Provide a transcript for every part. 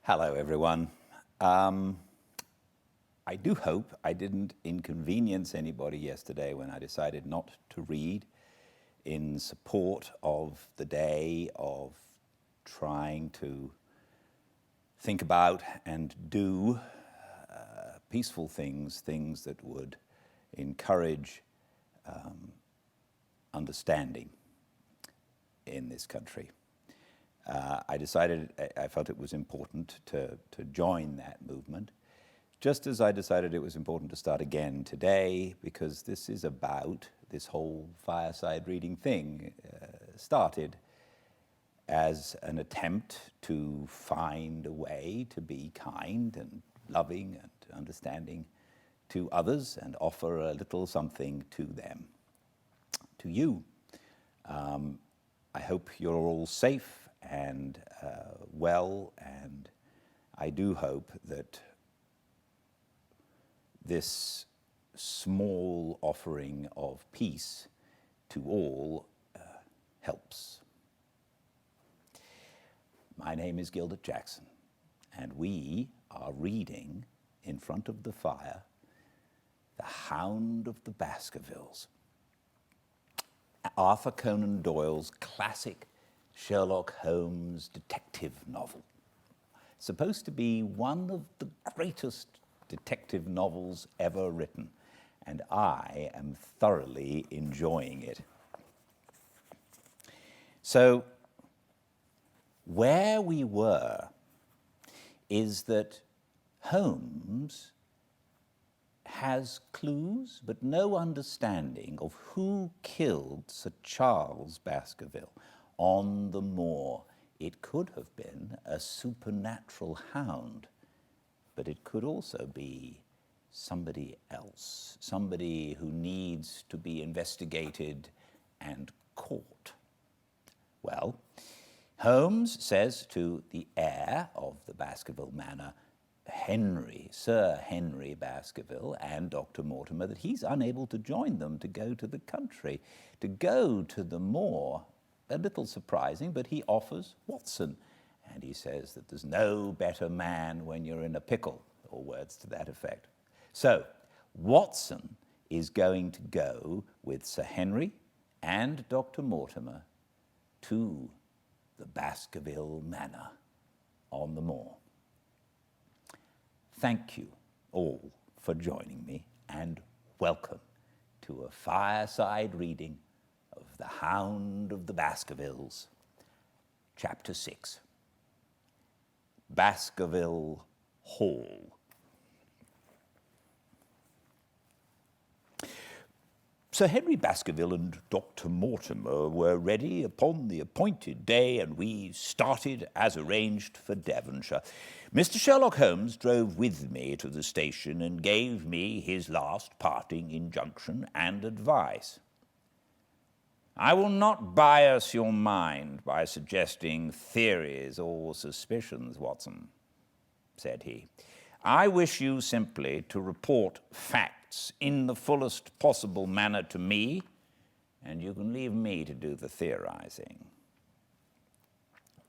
Hello, everyone. I do hope I didn't inconvenience anybody yesterday when I decided not to read in support of the day of trying to think about and do peaceful things that would encourage understanding in this country. I felt it was important to join that movement, just as I decided it was important to start again today, because this is about this whole fireside reading thing. Started as an attempt to find a way to be kind and loving and understanding to others and offer a little something to them, to you. I hope you're all safe and well, and I do hope that this small offering of peace to all helps. My name is Gildart Jackson, and we are reading in front of the fire The Hound of the Baskervilles, Arthur Conan Doyle's classic Sherlock Holmes detective novel. Supposed to be one of the greatest detective novels ever written, and I am thoroughly enjoying it. So, where we were is that Holmes has clues but no understanding of who killed Sir Charles Baskerville on the moor. It could have been a supernatural hound, but it could also be somebody else, somebody who needs to be investigated and caught. Well, Holmes says to the heir of the Baskerville Manor, Sir Henry Baskerville, and Dr. Mortimer, that he's unable to join them to go to the country, to go to the moor. A little surprising, but he offers Watson, and he says that there's no better man when you're in a pickle, or words to that effect. So, Watson is going to go with Sir Henry and Dr. Mortimer to the Baskerville Manor on the moor. Thank you all for joining me, and welcome to a fireside reading of The Hound of the Baskervilles, Chapter 6, Baskerville Hall. Sir Henry Baskerville and Dr. Mortimer were ready upon the appointed day, and we started as arranged for Devonshire. Mr. Sherlock Holmes drove with me to the station and gave me his last parting injunction and advice. I will not bias your mind by suggesting theories or suspicions, Watson, said he. I wish you simply to report facts in the fullest possible manner to me, and you can leave me to do the theorizing.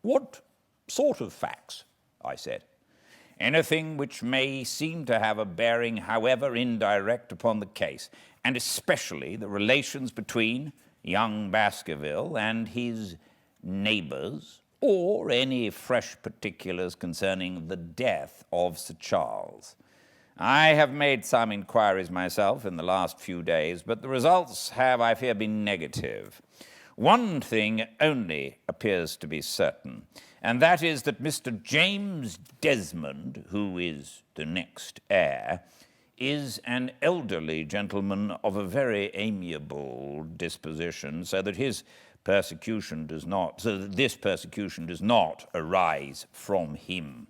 What sort of facts? I said. Anything which may seem to have a bearing, however indirect, upon the case, and especially the relations between young Baskerville and his neighbors, or any fresh particulars concerning the death of Sir Charles. I have made some inquiries myself in the last few days, but the results have, I fear, been negative. One thing only appears to be certain, and that is that Mr. James Desmond, who is the next heir, is an elderly gentleman of a very amiable disposition, so that this persecution does not arise from him.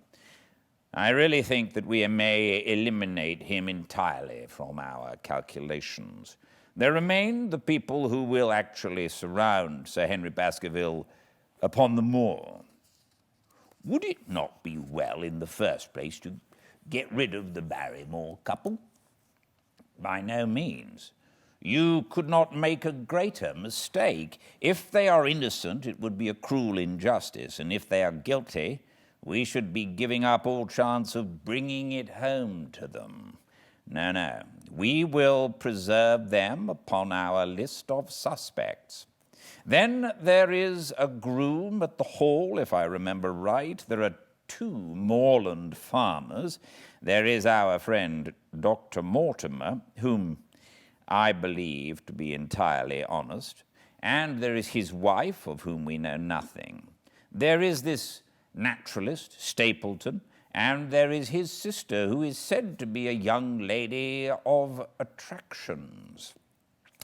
I really think that we may eliminate him entirely from our calculations. There remain the people who will actually surround Sir Henry Baskerville upon the moor. Would it not be well, in the first place, to get rid of the Barrymore couple? By no means. You could not make a greater mistake. If they are innocent, it would be a cruel injustice, and if they are guilty, we should be giving up all chance of bringing it home to them. No, no, we will preserve them upon our list of suspects. Then there is a groom at the hall, if I remember right. There are 2 moorland farmers. There is our friend Dr. Mortimer, whom I believe to be entirely honest, and there is his wife, of whom we know nothing. There is this naturalist, Stapleton, and there is his sister, who is said to be a young lady of attractions.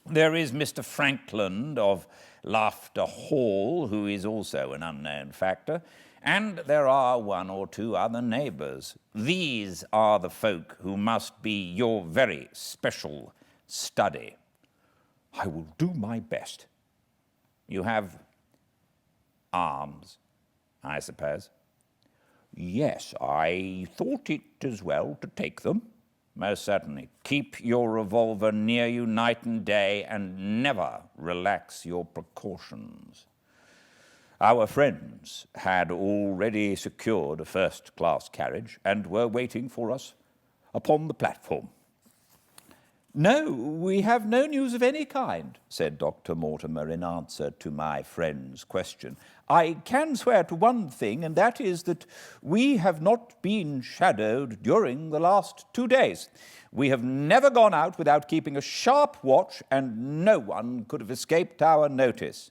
There is Mr. Frankland of Laughter Hall, who is also an unknown factor, and there are 1 or 2 other neighbors. These are the folk who must be your very special study. I will do my best. You have arms, I suppose? Yes, I thought it as well to take them. Most certainly. Keep your revolver near you night and day, and never relax your precautions. Our friends had already secured a first-class carriage and were waiting for us upon the platform. No, we have no news of any kind, said Dr. Mortimer in answer to my friend's question. I can swear to one thing, and that is that we have not been shadowed during the last 2 days. We have never gone out without keeping a sharp watch, and no one could have escaped our notice.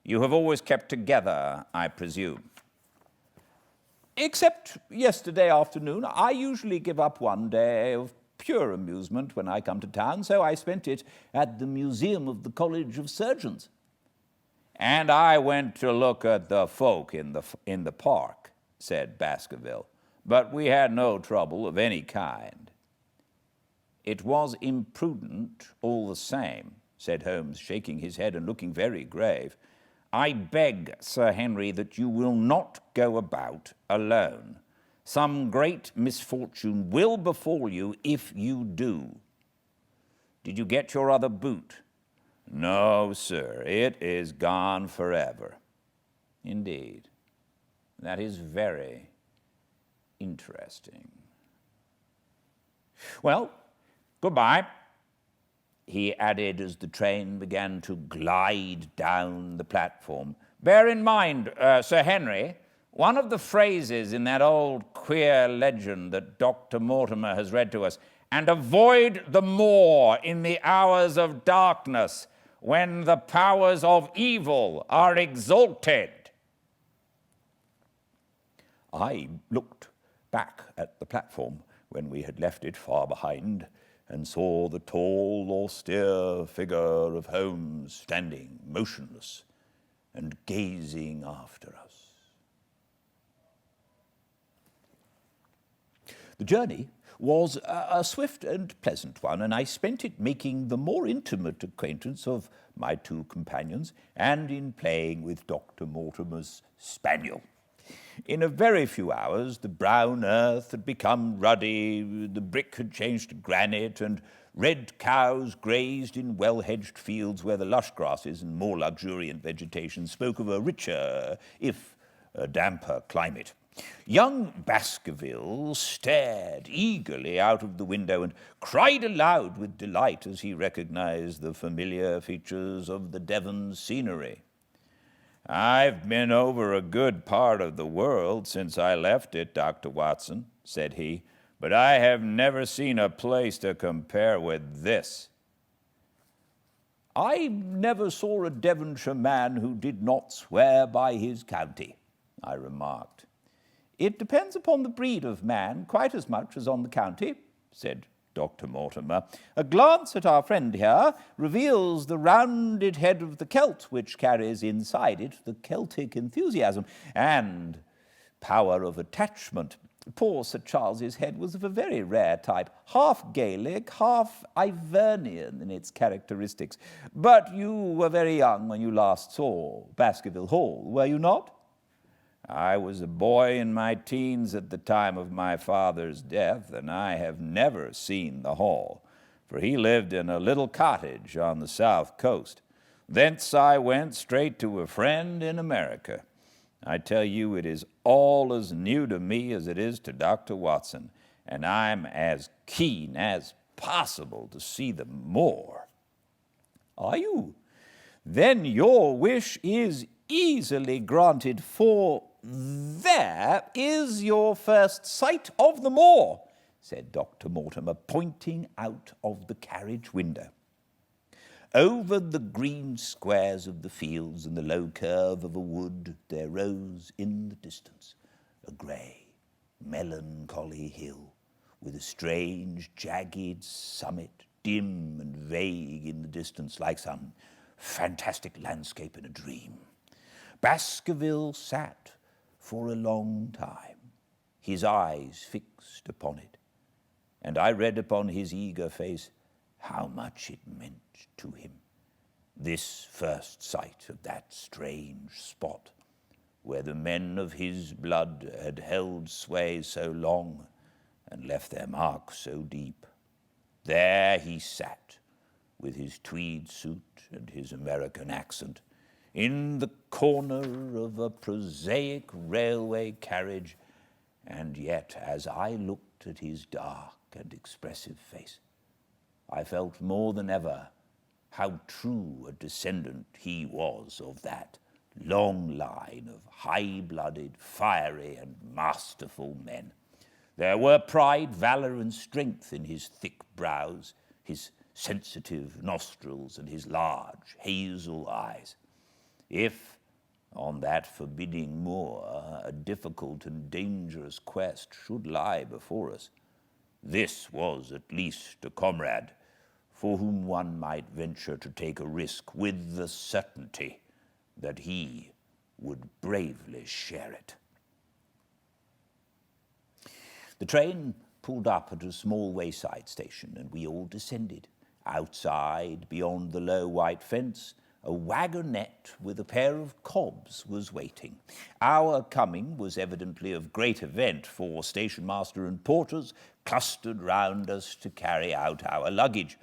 You have always kept together, I presume. Except yesterday afternoon. I usually give up one day of pure amusement when I come to town, so I spent it at the Museum of the College of Surgeons. And I went to look at the folk in the park, said Baskerville, but we had no trouble of any kind. It was imprudent all the same, said Holmes, shaking his head and looking very grave. I beg, Sir Henry, that you will not go about alone. Some great misfortune will befall you if you do. Did you get your other boot? No, sir, it is gone forever. Indeed. That is very interesting. Well, goodbye, he added as the train began to glide down the platform. Bear in mind, Sir Henry, one of the phrases in that old queer legend that Dr. Mortimer has read to us, and avoid the moor in the hours of darkness, when the powers of evil are exalted. I looked back at the platform when we had left it far behind, and saw the tall, austere figure of Holmes standing motionless and gazing after us. The journey was a swift and pleasant one, and I spent it making the more intimate acquaintance of my 2 companions and in playing with Dr. Mortimer's spaniel. In a very few hours, the brown earth had become ruddy, the brick had changed to granite, and red cows grazed in well-hedged fields where the lush grasses and more luxuriant vegetation spoke of a richer, if a damper, climate. Young Baskervilles stared eagerly out of the window and cried aloud with delight as he recognized the familiar features of the Devon scenery. I've been over a good part of the world since I left it, Dr. Watson, said he, but I have never seen a place to compare with this. I never saw a Devonshire man who did not swear by his county, I remarked. It depends upon the breed of man quite as much as on the county, said Dr. Mortimer. A glance at our friend here reveals the rounded head of the Celt, which carries inside it the Celtic enthusiasm and power of attachment. Poor Sir Charles's head was of a very rare type, half Gaelic, half Ivernian in its characteristics. But you were very young when you last saw Baskerville Hall, were you not? I was a boy in my teens at the time of my father's death, and I have never seen the hall, for he lived in a little cottage on the south coast. Thence I went straight to a friend in America. I tell you, it is all as new to me as it is to Dr. Watson, and I'm as keen as possible to see them more." "Are you? Then your wish is easily granted, for there is your first sight of the moor," said Dr. Mortimer, pointing out of the carriage window. Over the green squares of the fields and the low curve of a wood there rose in the distance a grey, melancholy hill, with a strange, jagged summit, dim and vague in the distance, like some fantastic landscape in a dream. Baskervilles sat for a long time, his eyes fixed upon it, and I read upon his eager face how much it meant to him, this first sight of that strange spot where the men of his blood had held sway so long and left their mark so deep. There he sat, with his tweed suit and his American accent, in the corner of a prosaic railway carriage, and yet as I looked at his dark and expressive face, I felt more than ever how true a descendant he was of that long line of high-blooded, fiery, and masterful men. There were pride, valor, and strength in his thick brows, his sensitive nostrils, and his large hazel eyes. If, on that forbidding moor, a difficult and dangerous quest should lie before us, this was at least a comrade for whom one might venture to take a risk with the certainty that he would bravely share it. The train pulled up at a small wayside station, and we all descended. Outside, beyond the low white fence, a wagonette with a pair of cobs was waiting. Our coming was evidently of great event, for station master and porters clustered round us to carry out our luggage.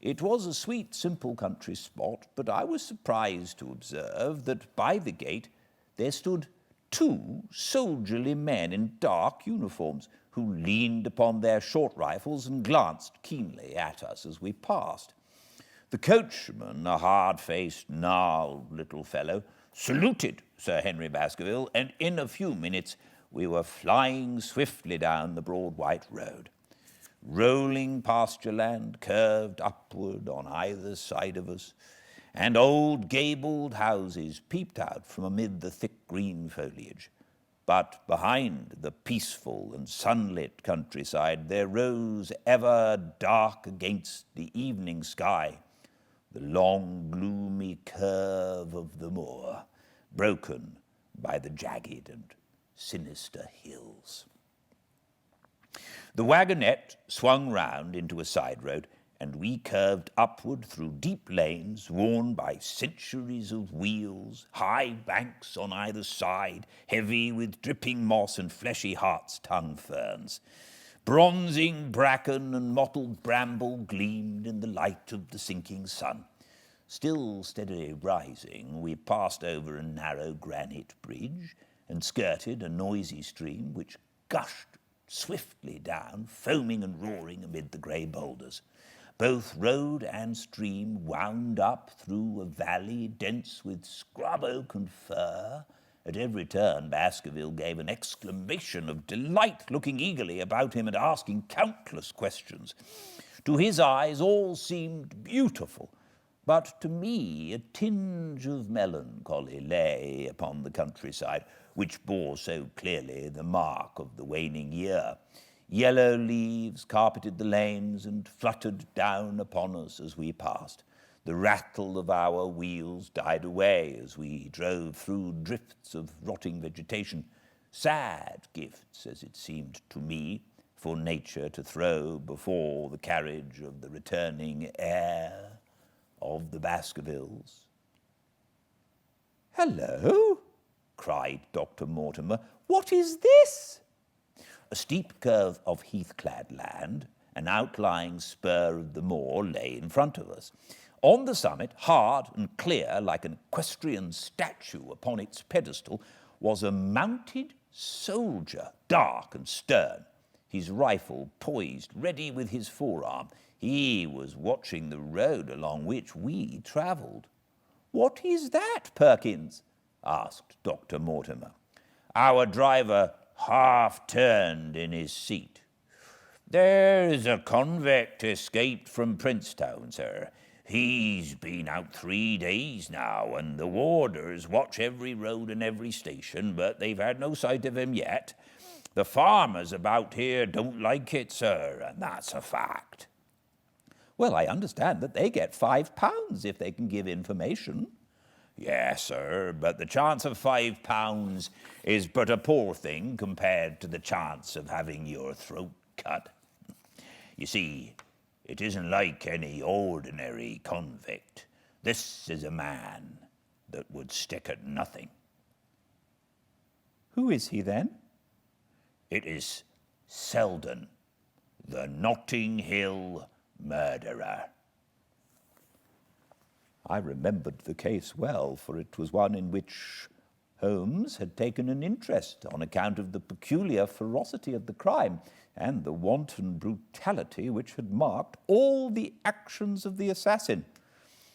It was a sweet, simple country spot, but I was surprised to observe that by the gate there stood 2 soldierly men in dark uniforms, who leaned upon their short rifles and glanced keenly at us as we passed. The coachman, a hard-faced, gnarled little fellow, saluted Sir Henry Baskerville, and in a few minutes we were flying swiftly down the broad white road. Rolling pasture land curved upward on either side of us, and old gabled houses peeped out from amid the thick green foliage. But behind the peaceful and sunlit countryside there rose, ever dark against the evening sky, the long, gloomy curve of the moor, broken by the jagged and sinister hills. The wagonette swung round into a side road, and we curved upward through deep lanes worn by centuries of wheels, high banks on either side, heavy with dripping moss and fleshy hart's-tongue ferns. Bronzing bracken and mottled bramble gleamed in the light of the sinking sun. Still steadily rising, we passed over a narrow granite bridge and skirted a noisy stream which gushed swiftly down, foaming and roaring amid the grey boulders. Both road and stream wound up through a valley dense with scrub oak and fir. At every turn, Baskerville gave an exclamation of delight, looking eagerly about him and asking countless questions. To his eyes, all seemed beautiful, but to me a tinge of melancholy lay upon the countryside, which bore so clearly the mark of the waning year. Yellow leaves carpeted the lanes and fluttered down upon us as we passed. The rattle of our wheels died away as we drove through drifts of rotting vegetation, sad gifts, as it seemed to me, for nature to throw before the carriage of the returning heir of the Baskervilles. "Hello!" cried Dr. Mortimer. "What is this?" A steep curve of heath-clad land, an outlying spur of the moor, lay in front of us. On the summit, hard and clear like an equestrian statue upon its pedestal, was a mounted soldier, dark and stern, his rifle poised ready with his forearm. He was watching the road along which we travelled. "What is that, Perkins?" asked Dr. Mortimer. Our driver half turned in his seat. "There's a convict escaped from Princetown, sir. He's been out 3 days now, and the warders watch every road and every station, but they've had no sight of him yet. The farmers about here don't like it, sir, and that's a fact." "Well, I understand that they get £5 if they can give information." "Yes, sir, but the chance of £5 is but a poor thing compared to the chance of having your throat cut. You see, it isn't like any ordinary convict. This is a man that would stick at nothing." "Who is he, then?" "It is Selden, the Notting Hill murderer." I remembered the case well, for it was one in which Holmes had taken an interest on account of the peculiar ferocity of the crime and the wanton brutality which had marked all the actions of the assassin.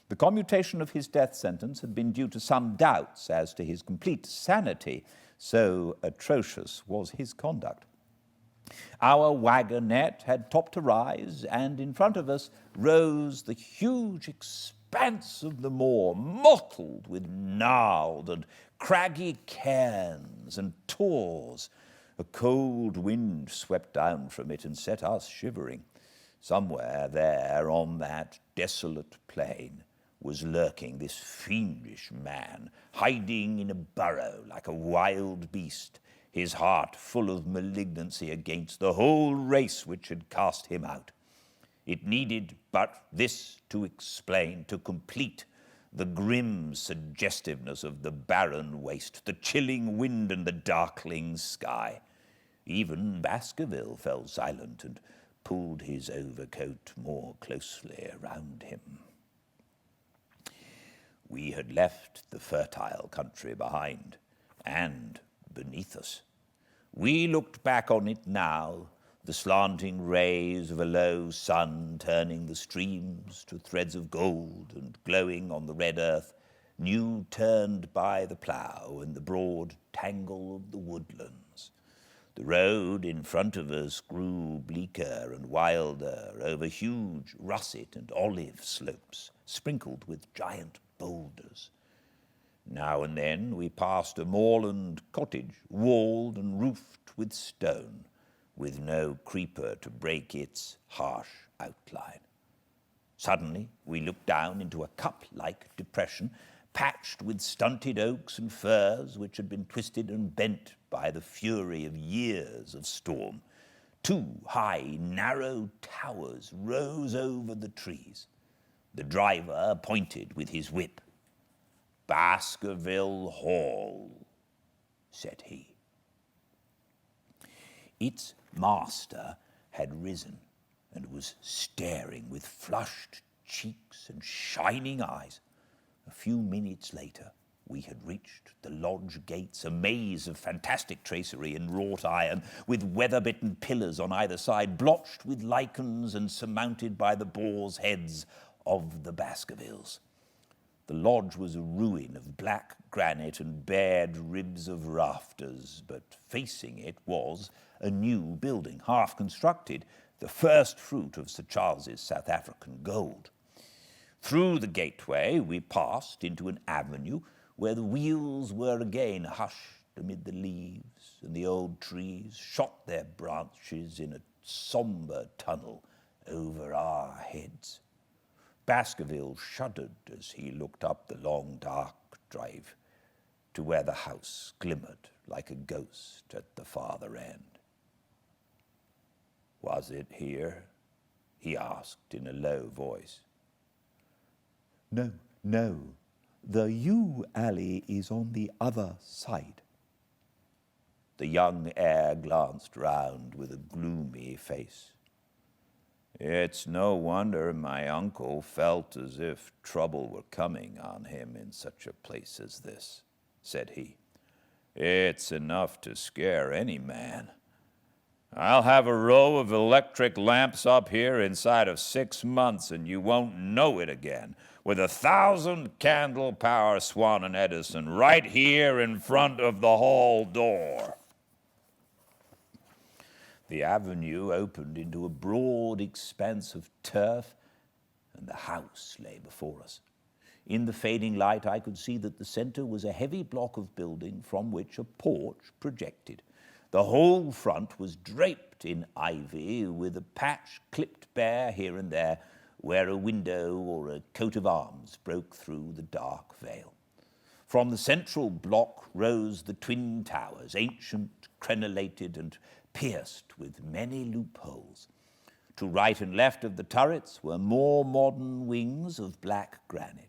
The commutation of his death sentence had been due to some doubts as to his complete sanity, so atrocious was his conduct. Our wagonette had topped a rise, and in front of us rose the huge expanse of the moor, mottled with gnarled and craggy cairns and tors. A cold wind swept down from it and set us shivering. Somewhere there on that desolate plain was lurking this fiendish man, hiding in a burrow like a wild beast, his heart full of malignancy against the whole race which had cast him out. It needed but this to explain, to complete the grim suggestiveness of the barren waste, the chilling wind and the darkling sky. Even Baskerville fell silent and pulled his overcoat more closely around him. We had left the fertile country behind and beneath us. We looked back on it now, the slanting rays of a low sun turning the streams to threads of gold and glowing on the red earth, new turned by the plough and the broad tangle of the woodlands. The road in front of us grew bleaker and wilder over huge russet and olive slopes, sprinkled with giant boulders. Now and then we passed a moorland cottage, walled and roofed with stone, with no creeper to break its harsh outline. Suddenly we looked down into a cup-like depression, patched with stunted oaks and firs which had been twisted and bent by the fury of years of storm. 2 high, narrow towers rose over the trees. The driver pointed with his whip. "Baskerville Hall," said he. Its master had risen and was staring with flushed cheeks and shining eyes. A few minutes later, we had reached the lodge gates, a maze of fantastic tracery in wrought iron, with weather-bitten pillars on either side, blotched with lichens and surmounted by the boars' heads of the Baskervilles. The lodge was a ruin of black granite and bared ribs of rafters, but facing it was a new building, half constructed, the first fruit of Sir Charles's South African gold. Through the gateway we passed into an avenue where the wheels were again hushed amid the leaves, and the old trees shot their branches in a sombre tunnel over our heads. Baskerville shuddered as he looked up the long, dark drive to where the house glimmered like a ghost at the farther end. "Was it here?" he asked in a low voice. No. The yew alley is on the other side." The young heir glanced round with a gloomy face. "It's no wonder my uncle felt as if trouble were coming on him in such a place as this," said he. It's enough to scare any man. I'll have a row of electric lamps up here inside of 6 months, and you won't know it again, with 1,000 candle power Swan and Edison right here in front of the hall door. The avenue opened into a broad expanse of turf, and the house lay before us. In the fading light, I could see that the center was a heavy block of building from which a porch projected. The whole front was draped in ivy, with a patch clipped bare here and there where a window or a coat of arms broke through the dark veil. From the central block rose the twin towers, ancient, crenellated, and pierced with many loopholes. To right and left of the turrets were more modern wings of black granite.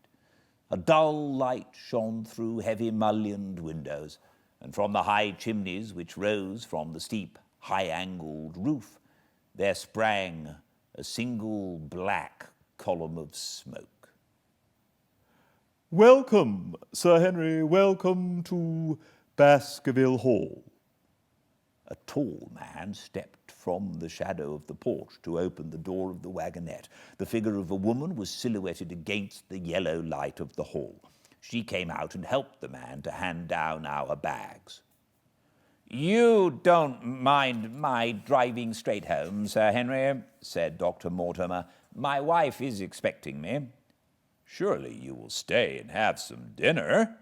A dull light shone through heavy mullioned windows, and from the high chimneys which rose from the steep, high-angled roof, there sprang a single black column of smoke. "Welcome, Sir Henry, welcome to Baskerville Hall." A tall man stepped from the shadow of the porch to open the door of the wagonette. The figure of a woman was silhouetted against the yellow light of the hall. She came out and helped the man to hand down our bags. "You don't mind my driving straight home, Sir Henry," said Dr. Mortimer. "My wife is expecting me." "Surely you will stay and have some dinner?"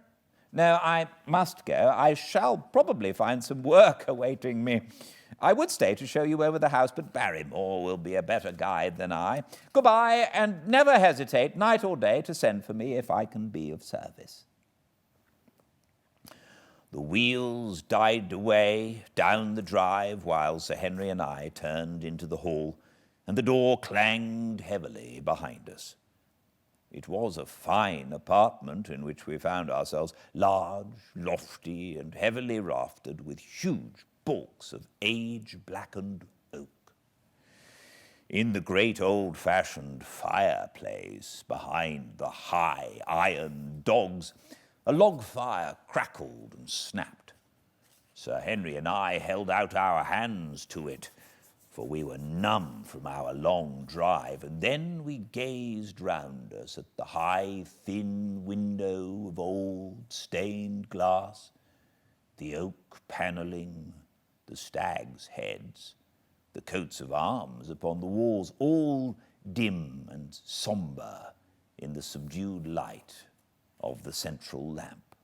"No, I must go. I shall probably find some work awaiting me. I would stay to show you over the house, but Barrymore will be a better guide than I. Goodbye, and never hesitate, night or day, to send for me if I can be of service." The wheels died away down the drive while Sir Henry and I turned into the hall, and the door clanged heavily behind us. It was a fine apartment in which we found ourselves, large, lofty, and heavily raftered, with huge bulks of age-blackened oak. In the great old-fashioned fireplace behind the high iron dogs, a log fire crackled and snapped. Sir Henry and I held out our hands to it, for we were numb from our long drive, and then we gazed round us at the high, thin window of old, stained glass, the oak panelling, the stags' heads, the coats of arms upon the walls, all dim and sombre in the subdued light of the central lamp.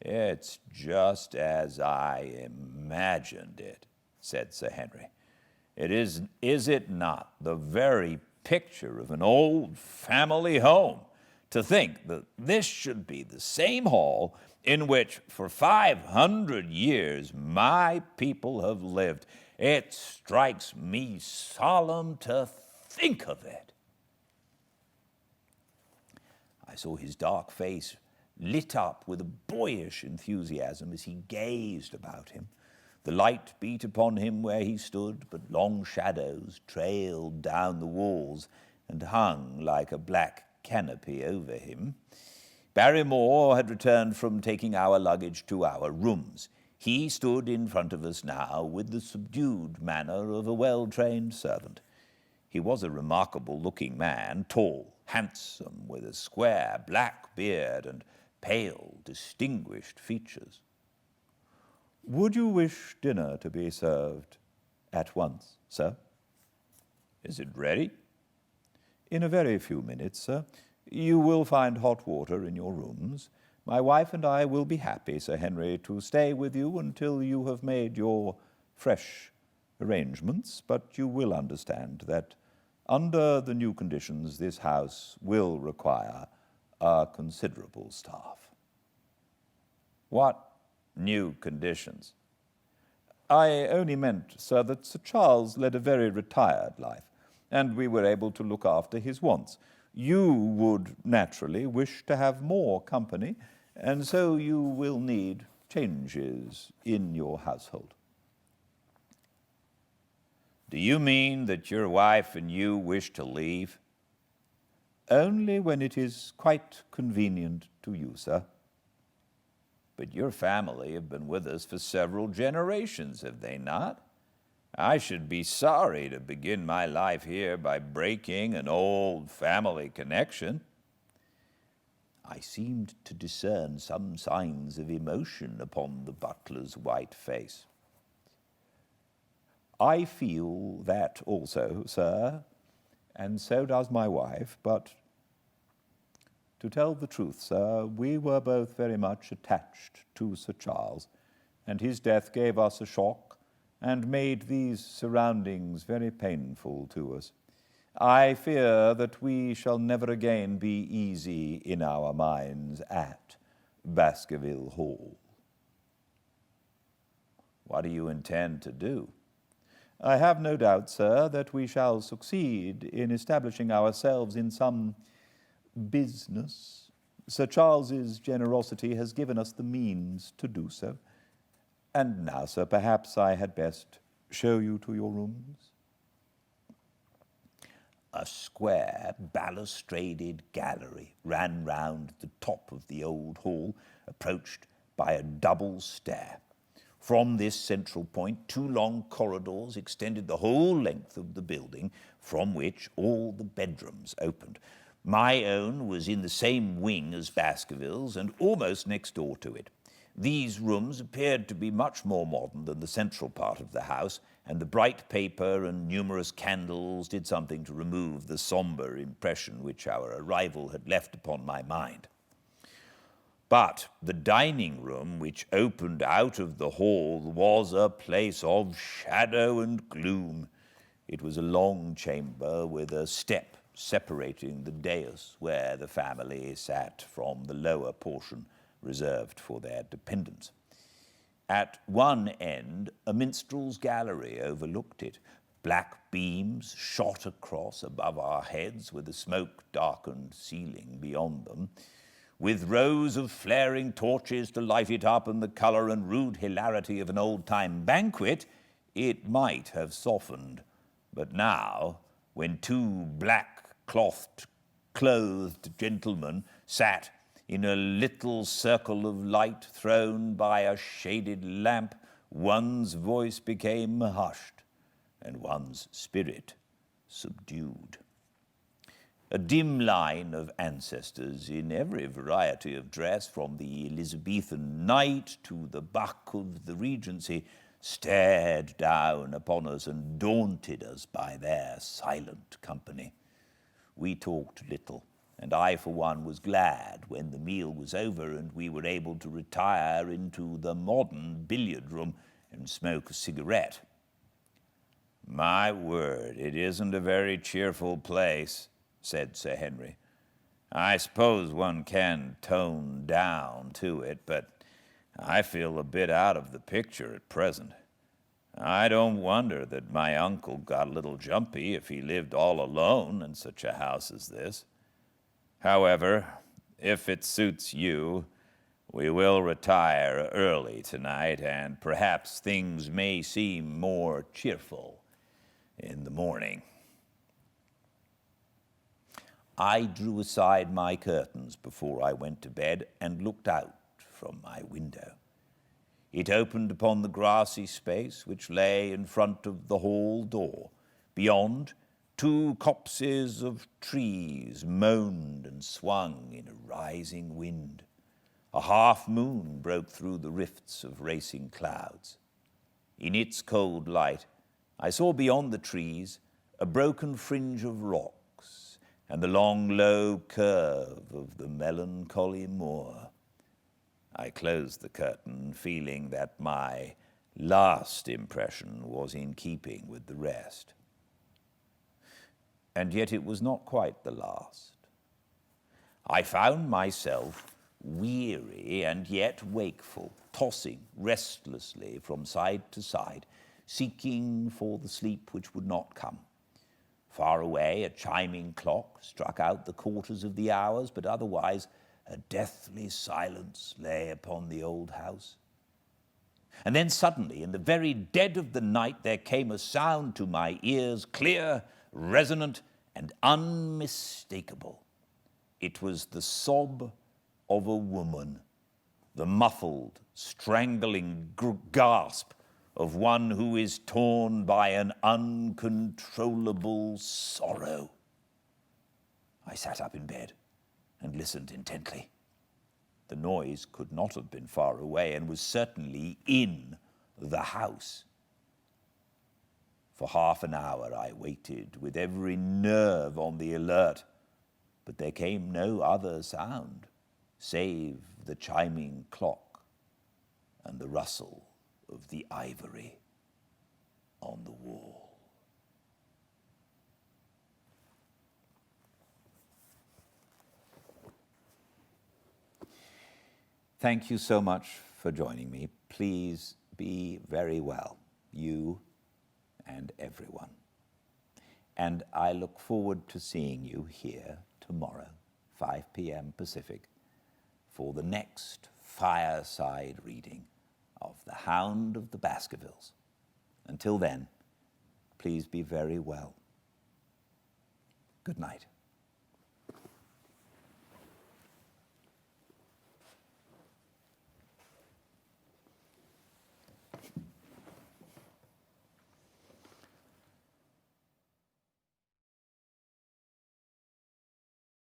"It's just as I imagined it," said Sir Henry. Is it not the very picture of an old family home, to think that this should be the same hall in which for 500 years my people have lived? It strikes me solemn to think of it." I saw his dark face lit up with a boyish enthusiasm as he gazed about him. The light beat upon him where he stood, but long shadows trailed down the walls and hung like a black canopy over him. Barrymore had returned from taking our luggage to our rooms. He stood in front of us now with the subdued manner of a well-trained servant. He was a remarkable-looking man, tall, handsome, with a square black beard and pale, distinguished features. "Would you wish dinner to be served at once, sir?" "Is it ready?" "In a very few minutes, sir. You will find hot water in your rooms. My wife and I will be happy, Sir Henry, to stay with you until you have made your fresh arrangements, but you will understand that under the new conditions this house will require a considerable staff." "What new conditions?" "I only meant, sir, that Sir Charles led a very retired life, and we were able to look after his wants. You would naturally wish to have more company, and so you will need changes in your household." "Do you mean that your wife and you wish to leave?" "Only when it is quite convenient to you, sir." But your family have been with us for several generations, have they not? I should be sorry to begin my life here by breaking an old family connection." I seemed to discern some signs of emotion upon the butler's white face. "I feel that also, sir, and so does my wife, but to tell the truth, sir, we were both very much attached to Sir Charles, and his death gave us a shock and made these surroundings very painful to us. I fear that we shall never again be easy in our minds at Baskerville Hall." "What do you intend to do?" "I have no doubt, sir, that we shall succeed in establishing ourselves in some business. Sir Charles's generosity has given us the means to do so. And now, sir, perhaps I had best show you to your rooms." A square, balustraded gallery ran round the top of the old hall, approached by a double stair. From this central point, 2 long corridors extended the whole length of the building, from which all the bedrooms opened. My own was in the same wing as Baskervilles, and almost next door to it. These rooms appeared to be much more modern than the central part of the house, and the bright paper and numerous candles did something to remove the somber impression which our arrival had left upon my mind. But the dining room, which opened out of the hall, was a place of shadow and gloom. It was a long chamber with a step separating the dais where the family sat from the lower portion reserved for their dependents. At one end, a minstrel's gallery overlooked it. Black beams shot across above our heads with a smoke-darkened ceiling beyond them. With rows of flaring torches to light it up and the colour and rude hilarity of an old-time banquet, it might have softened. But now, when 2 black-clothed gentlemen sat in a little circle of light thrown by a shaded lamp, one's voice became hushed and one's spirit subdued. A dim line of ancestors in every variety of dress, from the Elizabethan knight to the buck of the Regency, stared down upon us and daunted us by their silent company. We talked little, and I, for one, was glad when the meal was over and we were able to retire into the modern billiard room and smoke a cigarette. "My word, it isn't a very cheerful place," said Sir Henry. "I suppose one can tone down to it, but I feel a bit out of the picture at present. I don't wonder that my uncle got a little jumpy if he lived all alone in such a house as this. However, if it suits you, we will retire early tonight, and perhaps things may seem more cheerful in the morning." I drew aside my curtains before I went to bed and looked out from my window. It opened upon the grassy space which lay in front of the hall door. Beyond, 2 copses of trees moaned and swung in a rising wind. A half-moon broke through the rifts of racing clouds. In its cold light, I saw beyond the trees a broken fringe of rocks and the long, low curve of the melancholy moor. I closed the curtain, feeling that my last impression was in keeping with the rest. And yet it was not quite the last. I found myself weary and yet wakeful, tossing restlessly from side to side, seeking for the sleep which would not come. Far away, a chiming clock struck out the quarters of the hours, but otherwise a deathly silence lay upon the old house. And then suddenly, in the very dead of the night, there came a sound to my ears, clear, resonant, and unmistakable. It was the sob of a woman the muffled, strangling gasp of one who is torn by an uncontrollable sorrow. I sat up in bed and listened intently. The noise could not have been far away and was certainly in the house. For half an hour I waited with every nerve on the alert, but there came no other sound save the chiming clock and the rustle of the ivory on the wall. Thank you so much for joining me. Please be very well, you and everyone. And I look forward to seeing you here tomorrow, 5 p.m. Pacific, for the next Fireside Reading of The Hound of the Baskervilles. Until then, please be very well. Good night.